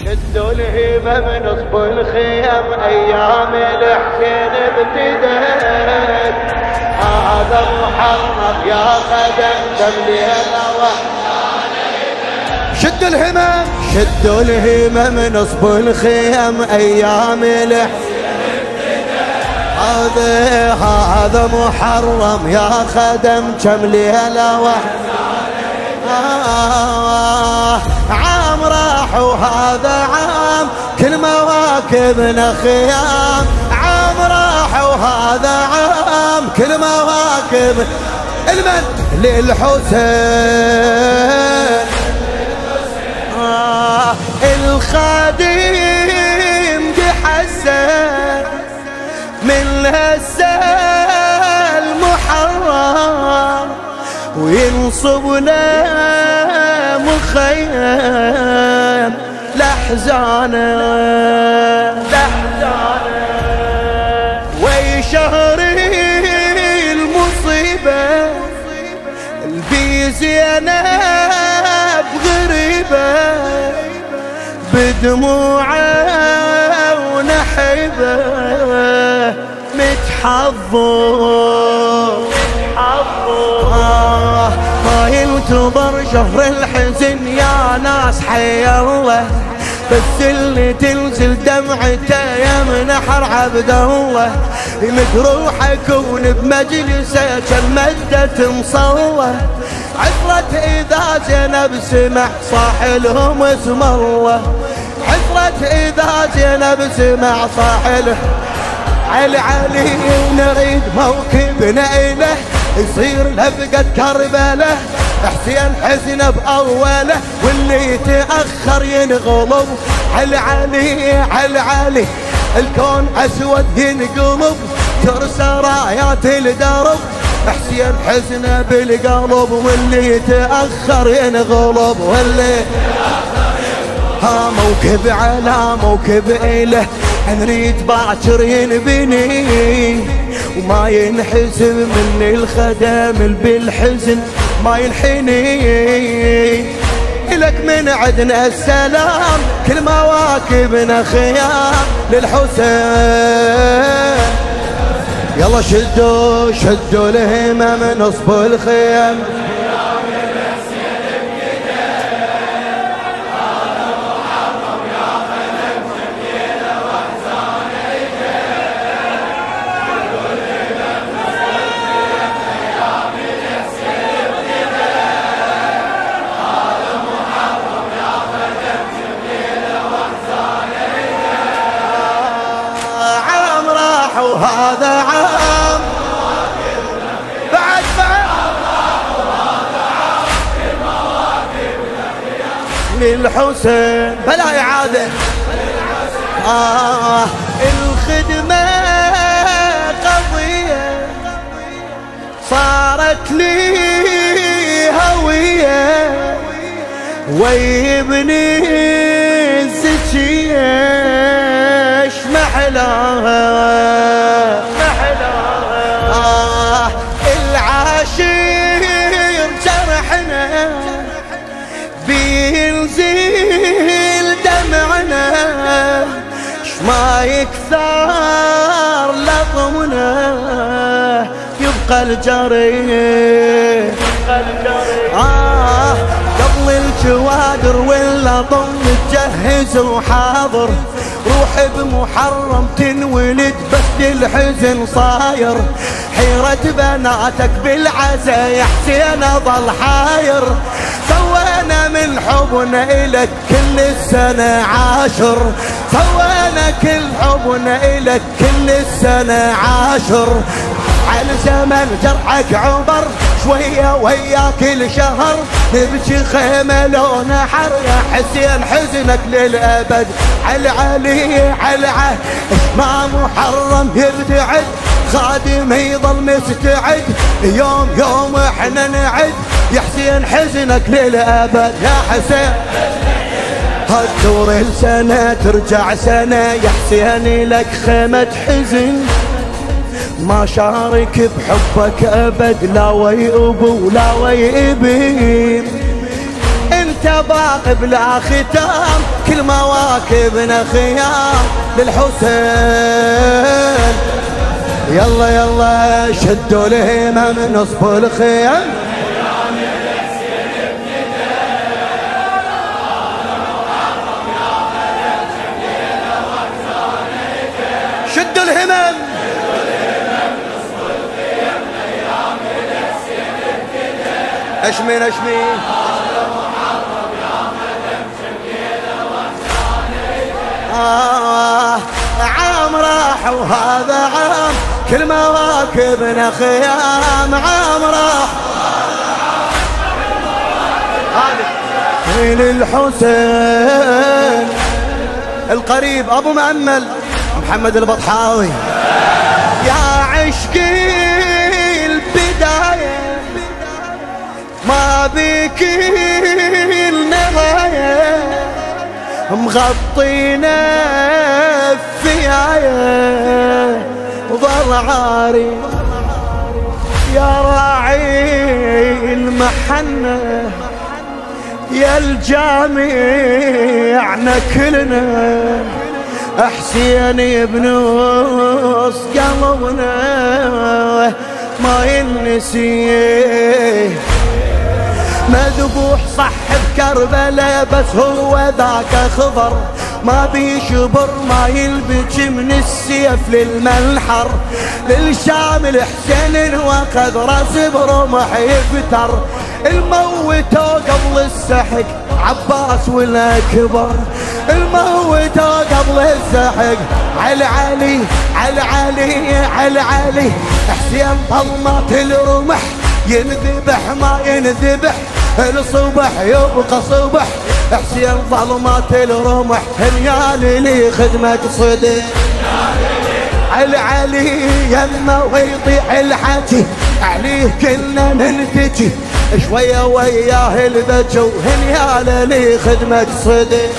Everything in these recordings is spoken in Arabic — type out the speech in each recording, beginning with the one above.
شدوا الهيبة من نصب الخيم ايام الحسين ابتدت. هذا محرم يا خدم تملينا شدوا الهمم شدوا الهمم من نصب الخيم ايام الحسين ابتدت. هذا محرم يا خدم كم ليلة عام راح وهذا عام كل مواكبنا خيام. عام راح وهذا عام كل مواكب المن للحسين. الخادم بحسن من هسه المحرم وينصبنا مخيم لحزانه ويشهر المصيبة البيزينب غريبة بدموعه ونحبه متحضر ما ينتظر شهر الحزن يا ناس حي الله. بس اللي تنزل دمعته يمنحر عبد الله. مجروح اكون بمجلسه كالمدة مصوه. عثرت اذا زينب سمع صاح لهم اسم الله. عثرت اذا زينب سمع صاح له علي نريد موكبنا إله يصير لبقة كربله. حسين حزن بأوله واللي يتأخر ينغلب. علي الكون أسود ينقلب ترسى رايات الدرب. حسين حزن بالقلب واللي يتأخر ينغلب. واللي موكب على موكب إله نريد باكر ينبني وما ينحسب من الخدم بالحزن ما ينحني. لك من عدنا السلام كل مواكبنا خيام للحسين. يلا شدوا الهمم من نصب الخيم. وهذا عام بعد للحسين بلا إعادة. الخدمة قضية صارت لي هوية ويبني الزكية محلاها العاشر جرحنا بينزل دمعنا شما يكثر لطمنا يبقى الجريح قبل الجوادر واللطم متجهز وحاضر. روح بمحرم تنولد بس الحزن صاير. حيرة بناتك بالعزا يا حسين ظل حاير. سوينا من حبنا إلك كل السنة عاشر. سوينا كل حبنا إلك كل السنة عاشر. على زمن جرحك عبر شوية ويا كل شهر. نبكي خيمة لون حر يا حسين حزنك للأبد. علي ما محرم يبتعد خادم يضل مستعد. يوم احنا نعد يا حسين حزنك للأبد. يا حسين هالدور السنة ترجع سنة يا حسين لك خيمة حزن. ما شارك بحبك أبد لا وي أبو لا وي ابن. انت باقي بلا ختام كل كل مواكبنا خيام للحسين. يلا يلا شدوا الهمم نصب الخيام. شدوا الهمم اشمين اشمين عام راح وهذا عام كل مواكبنا خيام. عام راح من الحسين القريب ابو مأمل محمد البطحاوي. يا عشقي البداية ما بيك النهاية مغطينا الثياية وظل عاري يا راعي المحنة يا الجامعنا كلنا حسين بنص قلبنا ما ينسيه. مذبوح صح بكربلاء بس هو ذاك خضر ما بيشبر ما يلبج من السيف للمنحر. للشام الحسين وقد راس برمح يفتر الموتوا قبل السحق عباس والأكبر. الموتوا قبل السحق على علي على علي على علي. حسين ظلمات الرمح ينذبح ما ينذبح الصبح يبقى صبح. حسين ظلمات الرمح هنيال لي خدمة صدق على علي يما ويطيع الحكي عليه كلنا ننتجي شوية وياه البجو هنيال لي خدمة صدق.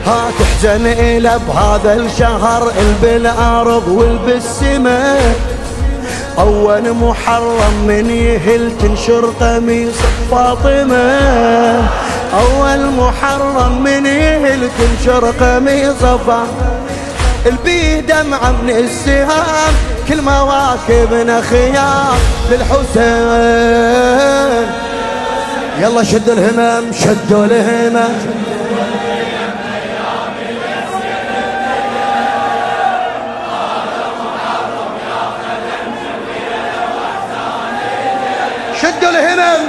ها تحزن إلى بهذا الشهر بالأرض والبالسماء. أول محرم من يهل تنشر قميص فاطمة. أول محرم من يهل تنشر قميص فاطمة. البيه دمعة من السهام كل مواكبنا خيام للحسين. يلا شد الهمم شدوا الهمم. شدوا الهمم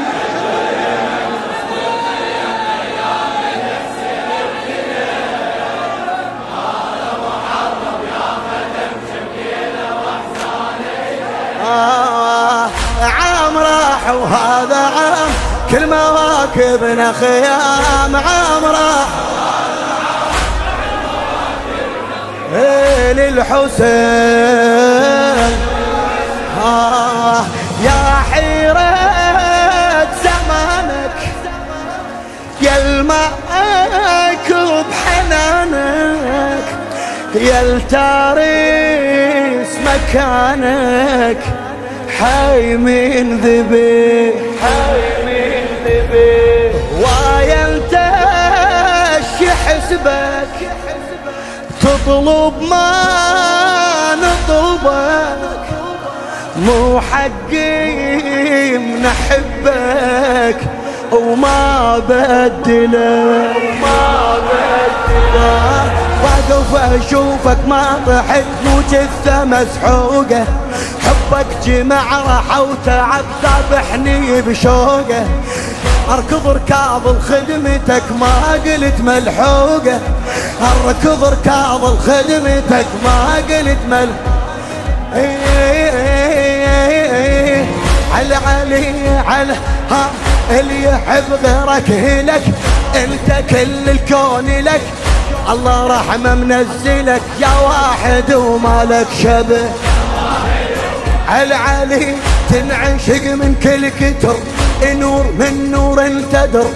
عام راح وهذا عام كل مواكبنا خيام. عام راح للحسين. يا حيرة زمانك يا الماك بحنانك يا التاريس مكانك حي من ذبي حي من ذبي. ويا انت شي حسبك تطلب ما نطلبك مو حقي منحبك وما بدلك وما بدلك. واقف اشوفك ما طحت مو جثة مسحوقة حبك جمع راحة وتعب ذابحني بشوقه. اركض ركاض خدمتك ما قلت ملحوقة. اركض ركاض خدمتك ما قلت ملحوقة. على علي على ها اللي يحب غيرك هلك انت كل الكون لك. الله رحمه منزلك يا واحد ومالك شبه. على علي تنعشق من كل كتر نور من نور انتدر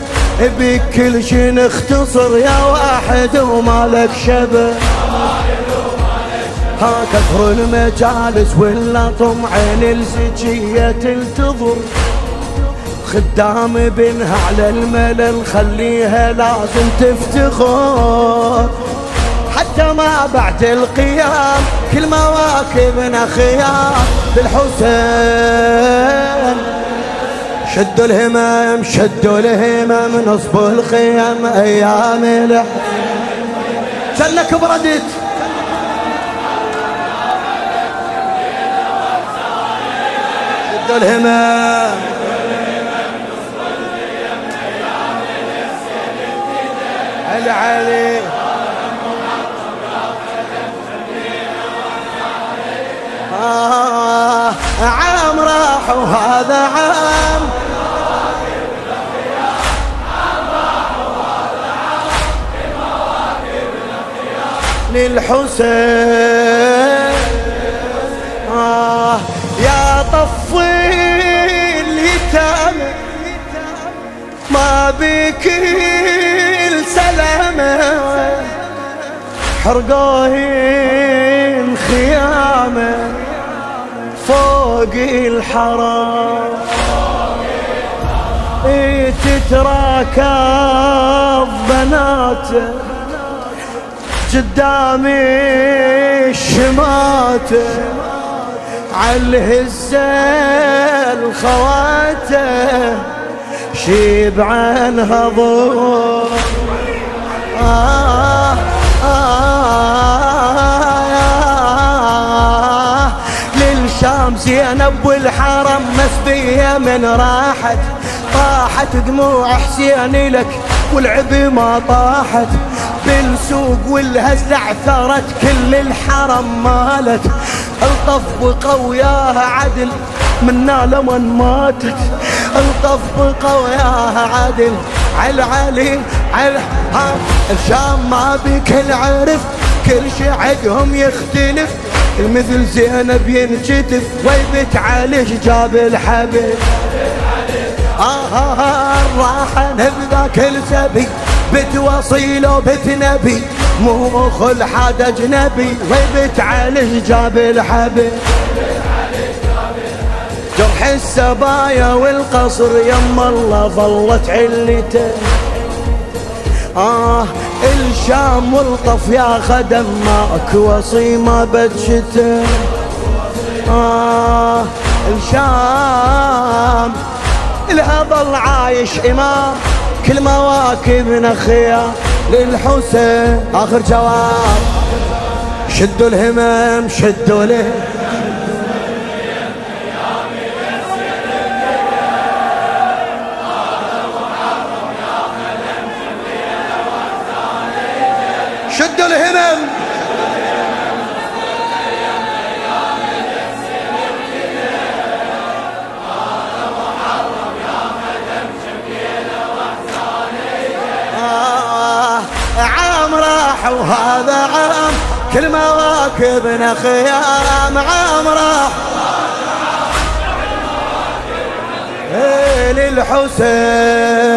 بك كل شي نختصر يا واحد ومالك شبه. ها كثر المجالس ولا طمع عين الزكية تنتظر خدام بنها على الملل خليها لازم تفتخر، حتى ما بعد القيام كل مواكبنا خيام بالحسين. شدوا الهمم شدوا الهمم نصبوا الخيم ايام جنك بردت. شدوا الهمم العلي عام راح وهذا عام للحسين. يا طفي اليتامى ما بك السلامة حرقوهن خيامة فوق الحرام تتراكض بناته قدامي الشماتة عالهزة الخواته شيب عنها ضوء. للشام زينب والحرم مسبية من راحت طاحت دموع حسين لك والعبي ما طاحت بالسوق والهزل عثرت كل الحرم مالت الطف بقوياها عدل منا لمن ماتت الطف بقوياها عدل علي الشام ما بك العرف كل شي عقهم يختلف مثل زينب ينجتف ويبت عليه جاب الحبيب. الراحة بذاك السبي بتوصيله بتنبي مو خل حد اجنبي ويبت عليه جاب الحبيب. جرح السبايا والقصر يم الله ظلت علته الشام والطف يا خدم ماك وصيمة بدشته الشام لها ظل عايش إمام كل مواكبنا خيام للحسين. آخر جواب شدوا الهمم شدوا له شدوا الهمم عام راح وهذا عام كل مواكبنا خيام عام راح للحسين.